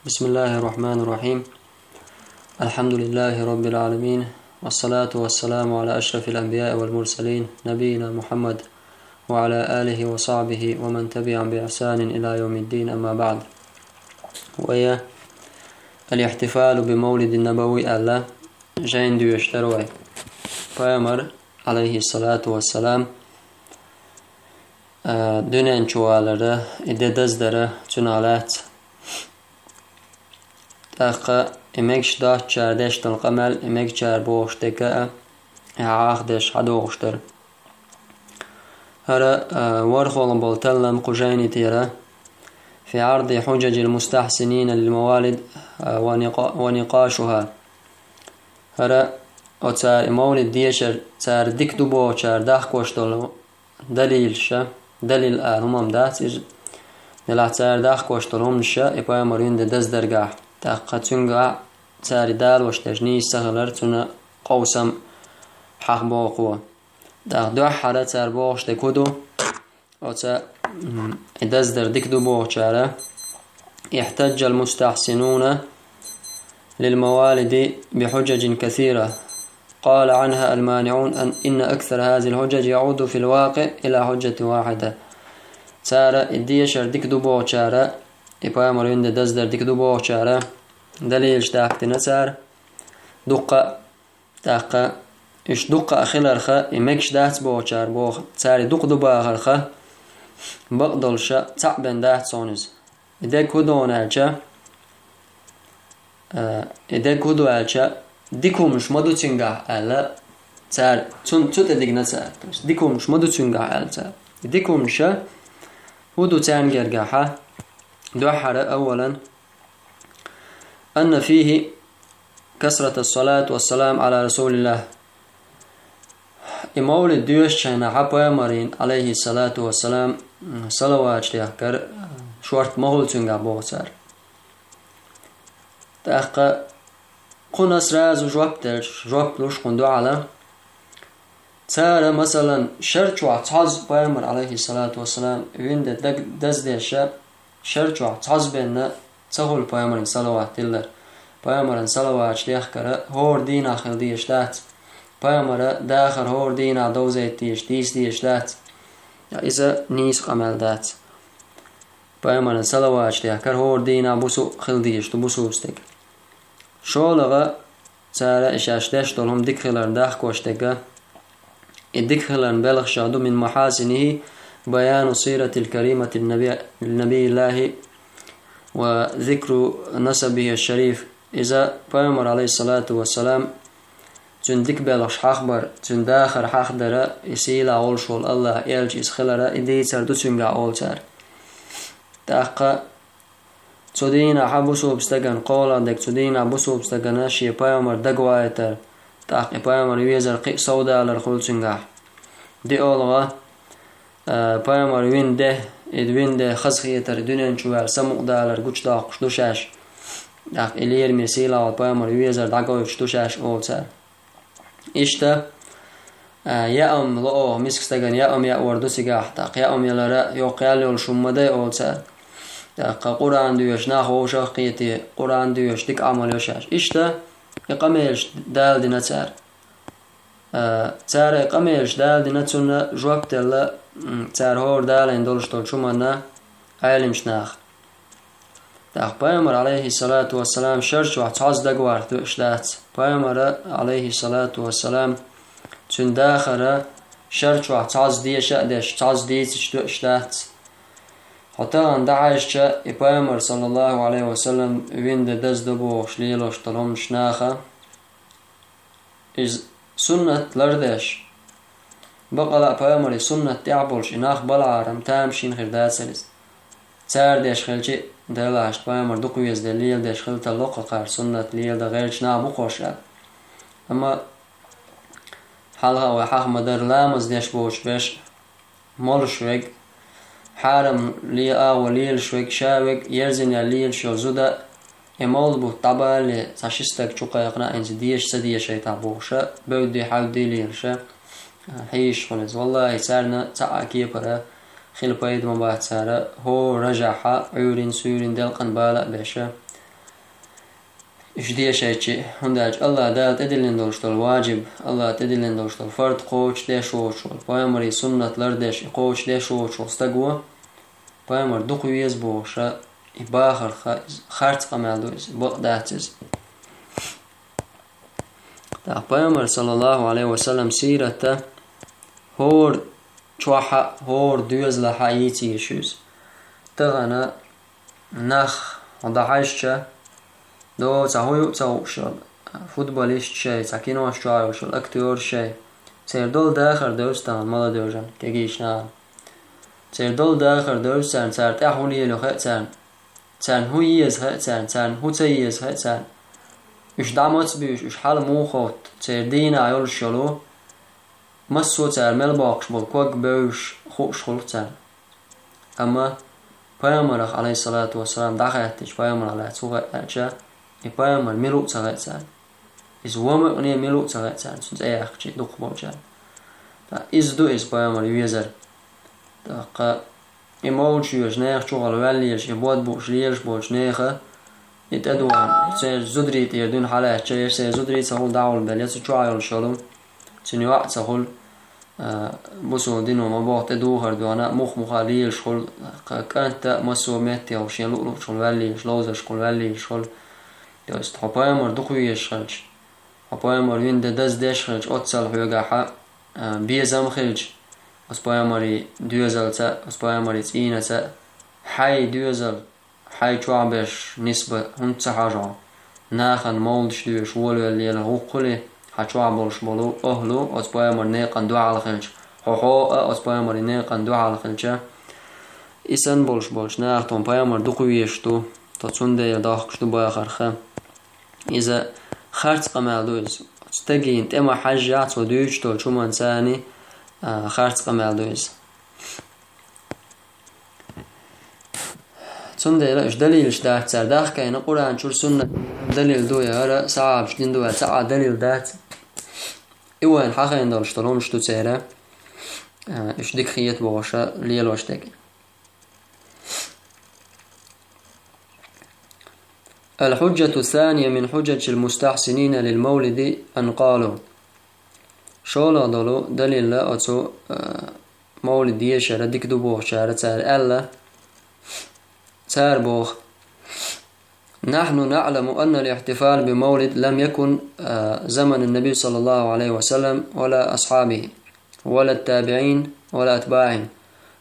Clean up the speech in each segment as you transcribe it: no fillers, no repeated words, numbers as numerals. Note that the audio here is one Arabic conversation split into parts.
بسم الله الرحمن الرحيم. الحمد لله رب العالمين، والصلاة والسلام على أشرف الأنبياء والمرسلين نبينا محمد وعلى آله وصحبه ومن تبعهم بإحسان إلى يوم الدين، أما بعد. وهي الاحتفال بمولد النبوي الله جين ديوشتروي فيمر عليه الصلاة والسلام dönen çuvaları idedezlere tünalات تاقا إمك شداش چاردش تلقمل إمك چار بوشتكا عاقدش حدوشتر هرا ورخول بولتلم قجيني تيرا في عرض حجج المستحسنين للموالد ونقاشها. هرا وتار مولد ديشر تار ديك دبو چار داخ كوشتل دليل شا دليل همم داتيج نلا تار داخ كوشتلهم نشا إبا مرين دز درگاه تاقا تنقع تاري دال وشتجني سهلر تنا قوسم حق باقوة تاق دو حالة تار باقش دكودو وتا دز در ديك دو باقشارة. يحتج المستحسنون للموالد بحجج كثيرة قال عنها المانعون إن أكثر هذه الحجج يعود في الواقع إلى حجة واحدة. تارة الديشر ديك دو باقشارة إبا مرين دز در ديك دو باقشارة دليل شتاقت نسار دقة تاقا إش دقة أخيلرخا إمكش دات باقشار باق تاري دق دو باقرخا بقدلشا تعبن دات صونز إذا كودو نالشا إذا كودو ألشا ديكو مش مدو تنقع ألا تار تون ديك نسار ديكو مش مدو تنقع ألا تار ديكو مشا ودو تنقرقاحا دوحر. أولا أن فيه كسرة الصلاة والسلام على رسول الله. مولد ديوش شانا حبا مرين عليه الصلاة والسلام صلوات ليحكر شورت مغل تنقع بوغسار تأخى قنص راز جوابتلوش قندو على تارى مثلا شرچوا تعز بيامر عليه الصلاة والسلام وين دز ديشا شرچوا تعز بينا تقول بيامرين صلوات الله بيامرين صلوات ليحكر هور دين آخر ديش دات بيامر داخر هور دين دوزيت ديش ديش دات إذا نيس قمل دات بيامرين صلوات ليحكر هور دين بوسو خل ديش تبوسو استك شولغا تارى إشاش داش دولهم ديكخلر داخ كوشتك الديكخلر بلغ شادو من محاسنه بيان سيرة الكريمة النبي الله وذكر نسبه الشريف. إذا بيامر عليه الصلاة والسلام تندك بلغش حخبر تنداخر حخدر يسيلا أولشول الله يلج إسخلر إدي تردو تنقع أولتار تاقا تدينا حبسو بستغن قولا دك تدينا بسو بستغن شي بيامر دقوايتر تاقا بيامر يوزر قيق سودا لرخول تنقع دي أولغا بيامر وين ده إدوين ده خزخيتر دونين شوال سمق دالر قوش داقش دوشاش داق إلير مسيلا وبيامر يوزر دقويش دوشاش أولتار إشتا يأم لأو مسك ستغن يأم يأوردو سيقاح تاق يأم يلرا يوقيال يول شمده أولتار تاق قرآن ديوش ناخو شاقيتي قرآن ديوش ديك عمل يوشاش إشتا يقاميش دال دينا تار يقاميش دال دينا تسونا جوابت الله تار هور دالين دولش دول شمنا عالمش ناخ تاق بيامر عليه الصلاة والسلام شرش واحد تعز دقوار دوشدات بيامر عليه الصلاة والسلام تون داخرة شرش واحد تعز ديش أدش تعز ديش دوشدات حتى عند عايشة بيامر صلى الله عليه وسلم وين دز دبو شليلوش طلهم شناخة إز سنة لردش بقى بيامر سنة تعبولش إناخ بالعارم تامشين خردات سلس تار ديش خلشي دلاش بيامر دقويز دليل ديش خلت اللقة قار سنة ليل دا غيرش نامو قوشات أما حالها وحاق مدر لامز ديش بوش بيش مولش ويق حارم لي وليل شويك شاويك يرزن يليل شو زودا يمول بو طبع لي ساشستك چوقا يقنا انز ديش سديش يتعبوشا بودي حاودي ليلشا حيش خلص والله يسارنا تعاكي برا خيل بايد مبات سارة هو رجحا عورين سورين دلقن بالا بيشا إيش دي شيء هنداج الله دال تدلين دوشتل واجب الله تدلين دوشتل فرد قوش ديش وشول بايمري سنة لردش قوش ديش وشول استقوى بايمر دقو يزبوشا يباخر خارج قمال دوز بقداتز تا بايمر صلى الله عليه وسلم سيرته هور چوحا هور دوز لحا يتي يشوز تغنى نخ وضحشة دو تهويو تهوشل فوتبوليست شيء تكينوش شوشل اكتور شيء سيردول داخر دوستان مالا دوجن كيجيشنان سيردول داخر دوستان سار تحولي له خاتان تان هو يز خاتان تان هو تيز خاتان اش دعمت بيش اش حال مو خوت سيردين عيول شلو مسو تار ملباقش بالكوك بوش خوش خلتان اما پیامبر علیه الصلاة والسلام دعاتش پیامبر علیه توقع اچه پیامبر ملوک تغیرتن از وام اونی ملوک تغیرتن سنت ایخچی دو قبولشن از دو از پیامبر یوزر دقیق ایمالش یوز نیخ چوغل ولیش یبود بوش لیش بوش نیخه یتدوان سر زدریت یردون حاله چه سر زدریت سهول دعول بلیت چو عیال شلون چنی وقت سهول بسو دينو ما بوقت دوهر دوانا مخ مخاليل شغل كانت مسو متي او شي لولو شغل ولي شلوز شغل ولي شغل يست حبايمر دقوي شغلش حبايمر وين دز دش خرج اوتسل هوغا بيزم خرج اسبايمري دوزلتا اسبايمري تينتا حي دوزل حي چوابش نسبه هنت حاجه ناخن مولش دوش ولو اللي له قله حچوابلش بولو اهلو اسبايمر نيقن دو على خلج هو اسبايمر نيقن دو على خلج اسن بولش ناختون بايمر دقويشتو تاتسونده يداخشتو باخرخه اذا خرج قمال دوز تستجين تما حاجات ودوشتو چومن ثاني خرج قمال دوز تسونده لاش دليلش دات سرداخ كاين قران شور سنه دليل دو يا صعب شدين دو ساعه دليل دات ايوان حقين دالشتلون شتو تيرا اش ديك خيت بواشا ليلوش تاكي الحجة الثانية من حجج المستحسنين للمولد أن قالوا شولا دلو دليل لا أتو مولد يشار ديك دو بوخ شار تار ألا تار بوخ نحن نعلم أن الاحتفال بمولد لم يكن زمن النبي صلى الله عليه وسلم ولا أصحابه ولا التابعين ولا أتباعهم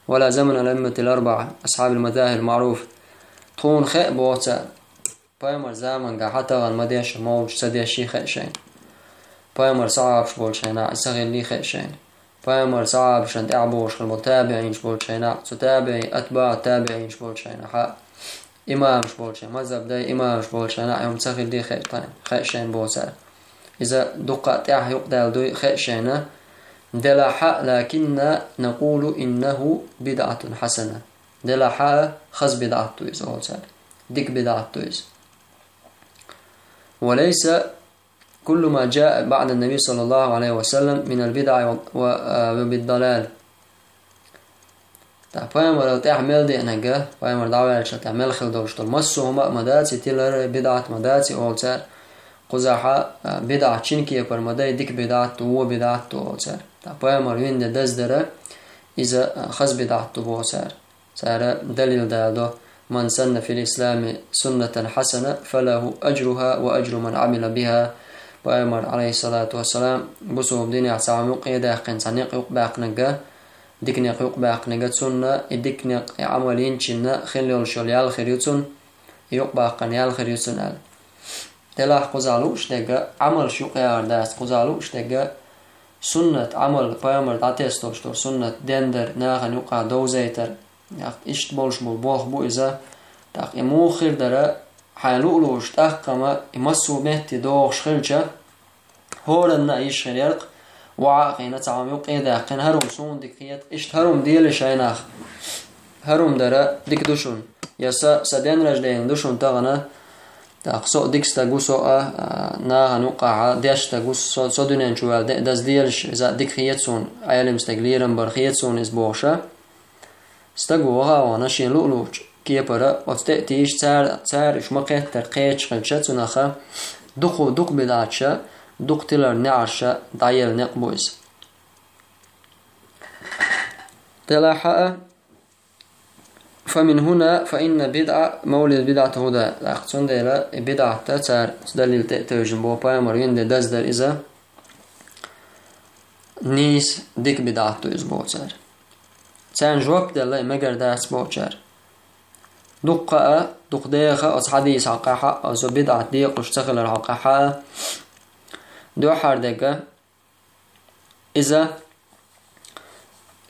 ولا زمن الأئمة الأربعة أصحاب المذاهب المعروف تون خيء بوتا بايمر زمن حتى المديش مولد سديشي خيشين بايمر صعب شبول شينا استغلي خيشين بايمر صعب شند أعبوش المتابعين شبول شينا تتابعي أتباع تابعين شبول شينا حق إمام شبولشين مذهب داي إمام شبولشين يوم تسخل دي خيشين بوسار إذا دقات يقدر دو خيشين دلا حق لكن نقول إنه بدعة حسنة دلا حق خز بدعة تويز أوسار ديك بدعة تويز وليس كل ما جاء بعد النبي صلى الله عليه وسلم من البدع وبالضلال بايمر لو تعمل دي انجا بايمر دعوة تعمل خل دوشتل مسو هما مداتي تيلر بدعة مداتي أوتر قزحة بدعة چينكي پر مداي ديك بدعة هو بدعة أوتر بايمر وين دز دره إذا خز بدعة بوتر سارة دليل دادو من سن في الإسلام سنة حسنة فله أجرها وأجر من عمل بها بايمر عليه الصلاة والسلام بسو بديني عسامق يدا قن سنق يقباق نجا ديكني يقباق نجا سنة ديكني عملين شنا خليل شليال خريوتون يقباق نيال خريوتون ال تلاح قزالوش دجا عمل شو قيار داس قزالوش دجا سنة عمل بايمر تعتستوش تو سنة دندر ناخن يقع دوزيتر إشت بولش بوخ بو إذا تاق إموخر درا حالولوش تاقما إمسو مهتي دوخ خلجة هورنا إيش خليرق وعاقينا تعام يوقع داقين هروم سون ديكيت إشت هروم ديلش عيناخ هروم درا ديك دوشون يسا سدين رجلين دوشون تاغنا تاق سو ديكس تاقو سو ناغن وقع ديش تاقو سو دونين شوال داز ديلش إذا ديكيت سون عيالي مستقليرن برخيت سون إزبوشا استقوها وانا شين لؤلوش كيبرا وتأتيش تار إش مقتر قيتش خلشة تنخا دق بدعتشا دق تلر نعرشا دعيل نقبوز تلاحق. فمن هنا فإن بدعة مولد بدعة هدى لأقصون ديلا بدعة تار دليل تأتوجن بو بايمر يند دزدر إذا نيس ديك بدعة تأزبو تار تان جواب دلا مگر داس بوچر دقة دق ديخة أص حديث حقاحة أصو بدعة ديق اشتغل الحقاحة دو حردقة إذا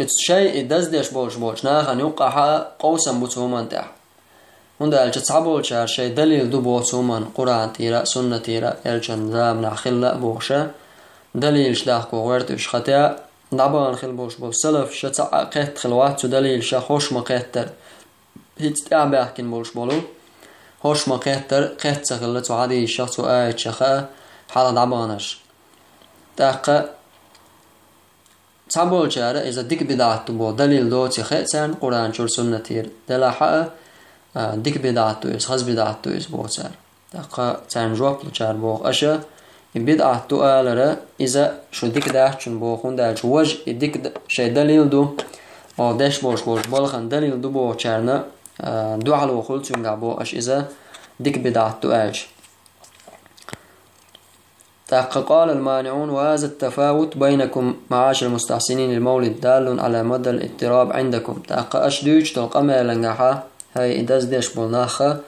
الشيء دزدش بولش ناخن يقاحة قوسا بوتومان تاح هندا الجتصعبول شار شيء دليل دو بوتومان قرآن تيرا سنة تيرا الجن زام ناخلا بوشا دليل شلاخ وغيرت وشخطيا نعبان خل بوش بول سلف شتاع قيت خلوات دليل شا خوش مقيتر هيت تعبه كن بولش بولو خوش مقيتر قيت سخلت وعادي شخص وآيت شخاء حالا نعبانش تاقا تعبول شارع إذا ديك بدعت بو دليل دوتي خيتسان قرآن شور سنة تير دلا حق ديك بدعت إز خز بدعت إز بوتسان تاقا تان جواب لشار بوخ أشا بدعة تؤالرة إذا شو ديك داحشن بوخون دالش وج ديك شي دليل دو أو داش بوش بالخن دليل دو بو چارنا دو على خلط ينقع بو أش إذا ديك بدعة تؤالش قال المانعون وهذا التفاوت بينكم معاشر المستحسنين المولد دال على مدى الاضطراب عندكم تاقا أش دوش تلقما لنقعها هاي إداز ديش بولناخا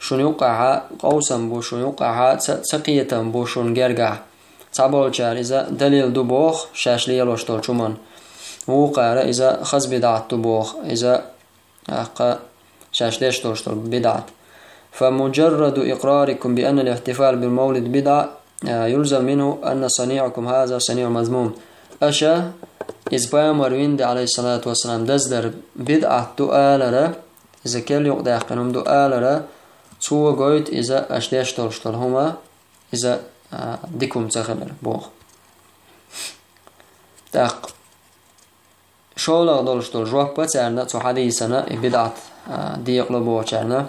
شون يوقعها قوسا بو شون يوقعها سقية بو شون جرقع تعبول شار إذا دليل دو بوخ شاش ليلوش تلشمان وقار إذا خز بدعت دو بوخ إذا شاش ليش تلشتل بدعت فمجرد إقراركم بأن الاحتفال بالمولد بدعة يلزم منه أن صنيعكم هذا صنيع مذموم أشا إذ بايمر ويند عليه الصلاة والسلام دزدر بدعة دو آلرة إذا كل يقدر قنوم دو آلرة تو قويت إذا أشداش تلشتل هما إذا ديكم تخلر بوخ تاق شولا دلشتل جواب بتعرنا تو حديثنا بدعة ديق لبو چرنا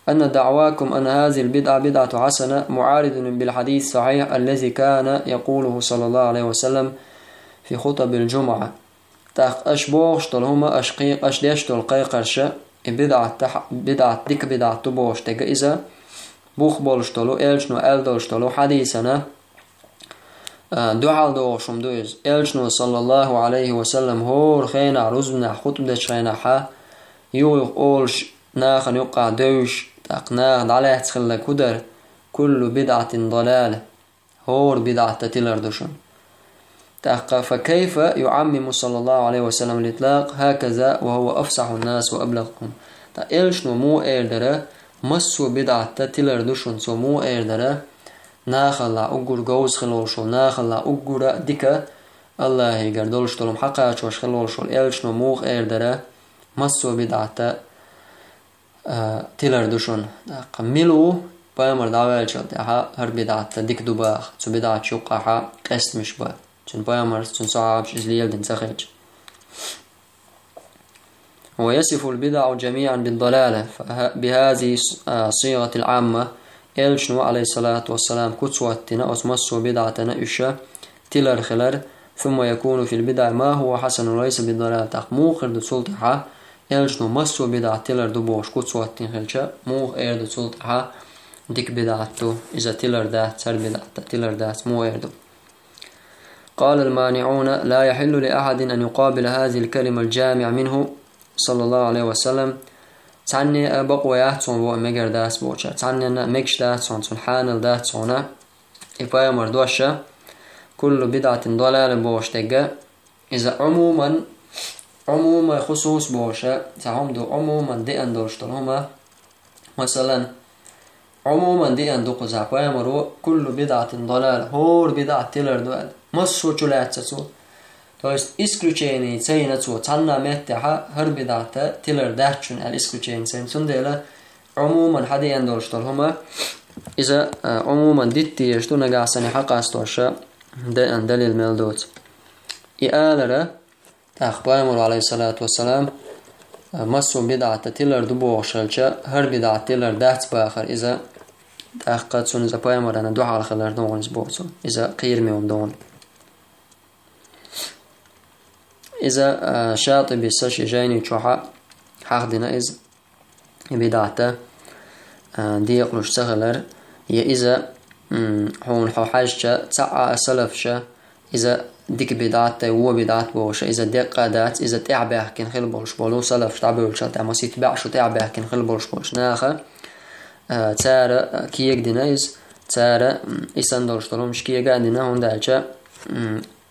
أن دعواكم أن هذه البدعة بدعة حسنة معارض بالحديث الصحيح الذي كان يقوله صلى الله عليه وسلم في خطب الجمعة تاق أشبوشتل هما أشقيق أشداشتل قيقرشة بدعة ديك بدعة تبوش تيجا إذا بوخ بولشتلو إلشنو ألدولشتلو حديثنا دعال دوشم دوز إلشنو صلى الله عليه وسلم هور خينا رزنا خطب دش خينا حا يوغ أولش ناخن يقع دوش تاقناه عليه تخلى كدر كل بدعة ضلالة هور بدعة تلردشن تاق فكيف يعمم صلى الله عليه وسلم الإطلاق هكذا وهو أفصح الناس وأبلغهم تا إلشنو مو إيردره مسو بدعة تلردشن سو مو إيردره ناخلا أقر جوز خلوشل ناخلا أقر ديكا الله يقردولش تلوم حقاش وش خلوشل إلشنو مو إيردره مسو بدعة تلردشن ملو بايمر دعوالش هر بدعة ديك دوباخ سو بدعة يقعها قست مش با چون بايمر چون صعبش إزليل دين سخيج ويصف البدع جميعا بالضلالة بهذه صيغة العامة إلشنو عليه الصلاة والسلام كتسواتنا أسمسو بدعتنا إشا تلر خلر ثم يكون في البدع ما هو حسن وليس بالضلالة تقموخر دو سلطحة إلشنو مسو بدع تلر دو بوش كتسواتين خلشا موخ إردو سلطحة ديك بدعتو إذا تلر دات سر بدعت تلر دات مو إردو. قال المانعون لا يحل لأحد أن يقابل هذه الكلمة الجامع منه صلى الله عليه وسلم تعني بقوة يحتون بو مجر داس بوشا تعني مكش داتون حانل داتون إبايا مردوشة كل بدعة ضلال بوش تقى إذا عموما خصوص بوشا تعمدو عموما دي أندوشتل هما مثلا عموما دي أندوكو زعبايا مرو كل بدعة ضلال هور بدعة تلر دوال مصو چلاتسو تويست isključenje cejnacu tanna metteha her bidata tiller dachun al isključenje cejnsun dela عموما حدي اندولشتل هما إذا عموما ديتي يشتو نقاسني حقا استوشا دليل ملدوت إآلرة تأخبايمر عليه الصلاة والسلام مسو بدعة تلر دبو شلشة هر بدعة تلر دهت باخر إذا تأخذ سون إذا بايمر أنا دوح على خلر دون إسبوعسون إذا قير ميوم دون إذا شاطئ بيساش جايني تشوحا حاخدنا إذا بدعة دي قلوش سغلر يا إذا هون حوحاجة تسعى سلفشة إذا ديك بدعت هو بدعت بوش إذا ديك قادات إذا تعبه كن خل بولش بولو سلف تعبه شو تعمل سيتبع شو تعبه كن خل بولش ناخه تارا كيك دينايز تارا إسان دولش طلو مش كيك قاعدنا هون دالشة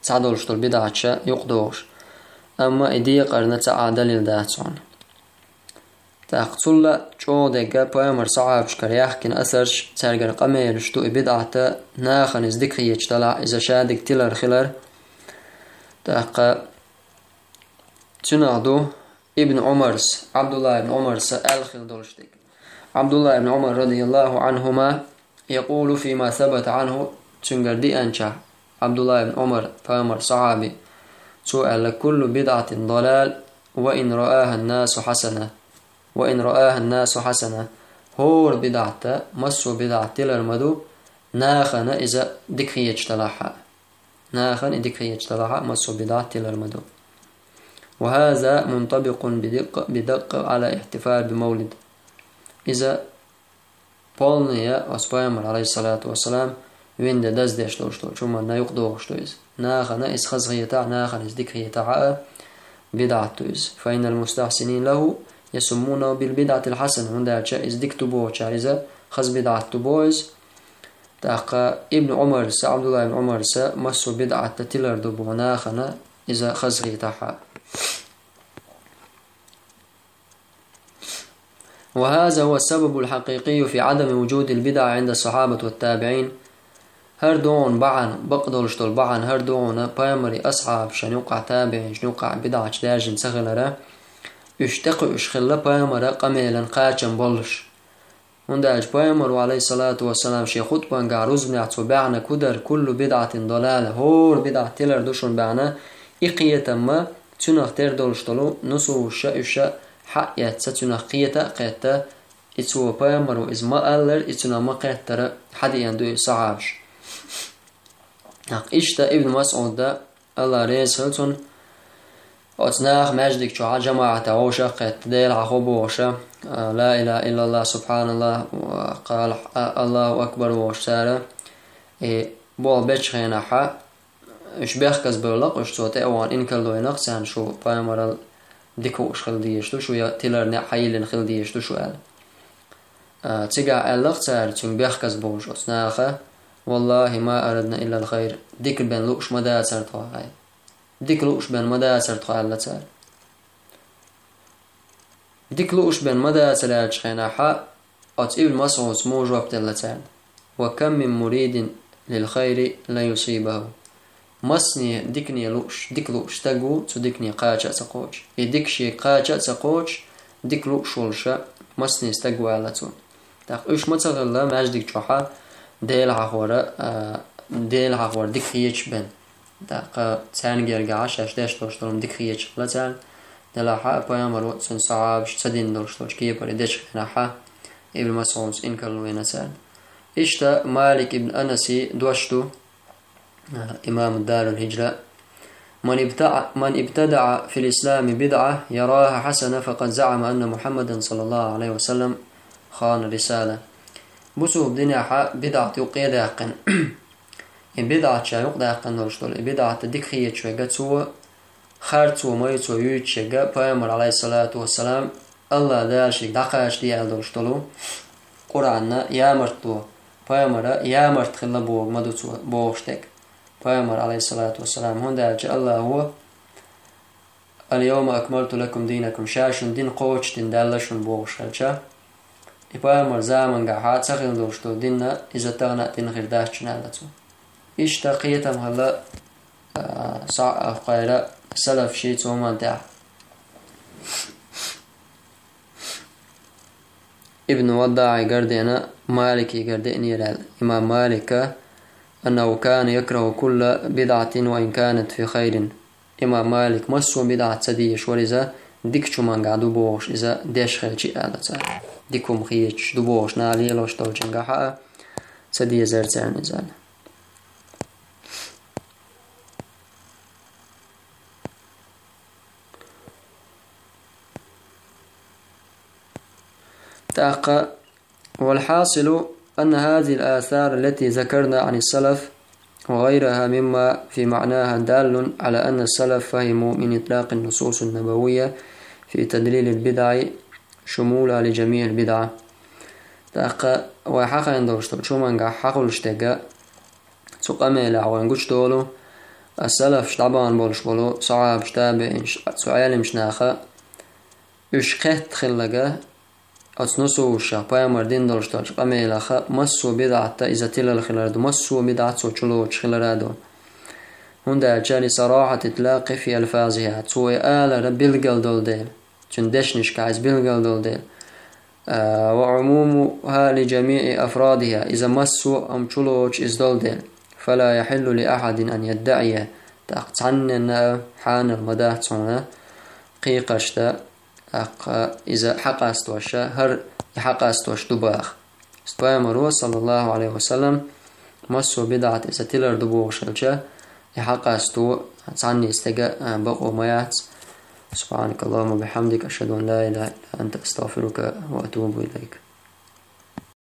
تعدولش طل بدعتشة يقدوش أما إدي قرنا تعا دليل داتسون تأخذ شو دقة بايمر صعب شكرياح كن أثرش تارجر قميل شتو بدعته ناخن ذكري يجتلع إذا شادك تلر خلر تأخذ تنادو ابن عمرس عبد الله بن عمرس الخل دولشتك عبد الله بن عمر رضي الله عنهما يقول فيما ثبت عنه تنجر دي أنشا عبد الله بن عمر بايمر صحابي سؤال كل بدعة ضلال وإن رآها الناس حسنة وإن رآها الناس حسنة هور بدعته مسو بدعة للمدو ناخن إذا دكري يجتلعها ناخن دكري يجتلعها مسو بدعة للمدو وهذا منطبق بدق على احتفال بمولد إذا بولنيا أسبايمر عليه الصلاة والسلام وين دز ديش لوشتو شو ما يقدوش تويز ناخن إذ خزغيتع ناخن إذ دكريتع بدعة تويز فإن المستحسنين له يسمونه بالبدعة الحسنة من ذلك إذ دكتبوه إذا خز بدعة تبوز تاقى ابن عمر عبد الله بن عمر مسو بدعة تلر دبو ناخن إذا خزغيتع وهذا هو السبب الحقيقي في عدم وجود البدع عند الصحابة والتابعين هردون بعن بقدرشتول بعن هردون بايمري أصحاب شنوقع تابعين شنوقع بدعة داجن سغلرة اشتقوا اشخلا بايمرا قميلا قاچن بولش ونداج بايمر عليه الصلاة والسلام شي خطبان قاروز بنعتو بعنا كدر كل بدعة ضلالة هور بدعة تلر دوشون بعنا إقية ما تنخ تردولشتولو نسو الشا حق يتسا تنخ قيتا قيتا اتسو بايمر وإزما ألر اتنا ما قيتر حد يندو صعابش اشتا ابن مسعود دا الله ريز هلتون أتناخ مجدك شو جماعة عوشة قد ديل عخوبوشة لا إله إلا الله سبحان الله وقال الله أكبر وشتارة بول بيتشخينا حا إش بيخكز بلق إش توتي أوان إنكال دوي نقصان شو بايمرال ديكوش خلديشتو شو يتلر حيلين خلديشتو شو قال تيقع ألق تار تنك بيخكز بوش أتناخ والله ما أردنا إلا الخير ديك بين لوش مدى ترطوها هاي ديك لوش بين مدى ترطوها ألا تار ديك لوش بين مدى ترطوها حا أتئب المسعود موجو بتلتان وكم من مريد للخير لا يصيبه مسني ديكني لوش ديك لوش تقو تديكني قاچة تقوش ديك شي قاچة تقوش ديك لوش ولشا مسني استقو على تون تاق إيش متغلا ماجدك جوحا ديل حخور ديك خيش بن تاق تان جرقا عشاش داش لوشتولم ديك خيش لتان دلاحا بايامر وقتن صعاب شتدين دولشتولش كي يبري ديش خناحا ابن مسعود إنكالو ينسان إشتا مالك ابن أنسي دوشتو إمام الدار الهجرة من ابتدع في الإسلام بدعة يراها حسنة فقد زعم أن محمدا صلى الله عليه وسلم خان رسالة بسو بدنيا بدعة يقيد يقن إن بدعة شا يقيد يقن دولشتول بدعة ديك خيط شوية قد سوى خارتو ميتو يوتشيغا بايمر عليه الصلاة والسلام الله دالشيك دقاش ديال دولشتولو قرآننا يامرتو بايمر يامرت خلا بوغ مدوتو بوغشتك بايمر عليه الصلاة والسلام هون دالش الله هو اليوم أكملت لكم دينكم شاشن دين قوش دين دالشن بوغشتلشا بايمر زامن قاحات سخين دولشتو ديننا إذا تغنى دين غير داشتن علتو إيش تقيتم هلا صع قيرة سلف شيء توما دع ابن وداع قردنا مالكي قردني الإمام مالك أنه كان يكره كل بدعة وإن كانت في خير إمام مالك مسو بدعة سديش ولذا ديك شو من قاعد دوبوش إذا ديش خلشي آلة ديكم خيش دوبوش نالي لوش طول جنقحة سدي زرتان نزال تاقى. والحاصل أن هذه الآثار التي ذكرنا عن السلف وغيرها مما في معناها دال على أن السلف فهموا من إطلاق النصوص النبوية في تدليل البدع شمولها لجميع البدع. تاقى وحقا يندوشتول شو من حقل شتاقى تقامي لعوان قشتولو السلف شتعبان بولش بولو صعب شتابع سعال مشناخة اشخت خلقة أتنسو وشا بايمر دين دولشتول قامي لخا مسو بدعة إذا تلا الخلال مسو بدعة سوچلو خلال هندا جاني صراحة إطلاق في ألفاظها تسوي آلة بلغل دول ديل تندشنش كعز بلغل دول ديل وعمومها لجميع أفرادها إذا مسوا أم تشلوش إزدول ديل فلا يحل لأحد أن يدعي تقتعنن حان المداه تصنع قيقشتا إذا حق استوشا هر يحق استوش دباخ استوامروا صلى الله عليه وسلم مسوا بدعة إذا تلر دبوغ شلشا يحق استو تصعني استقاء بقو ميات. سبحانك اللهم وبحمدك أشهد أن لا إله إلا أنت أستغفرك وأتوب إليك.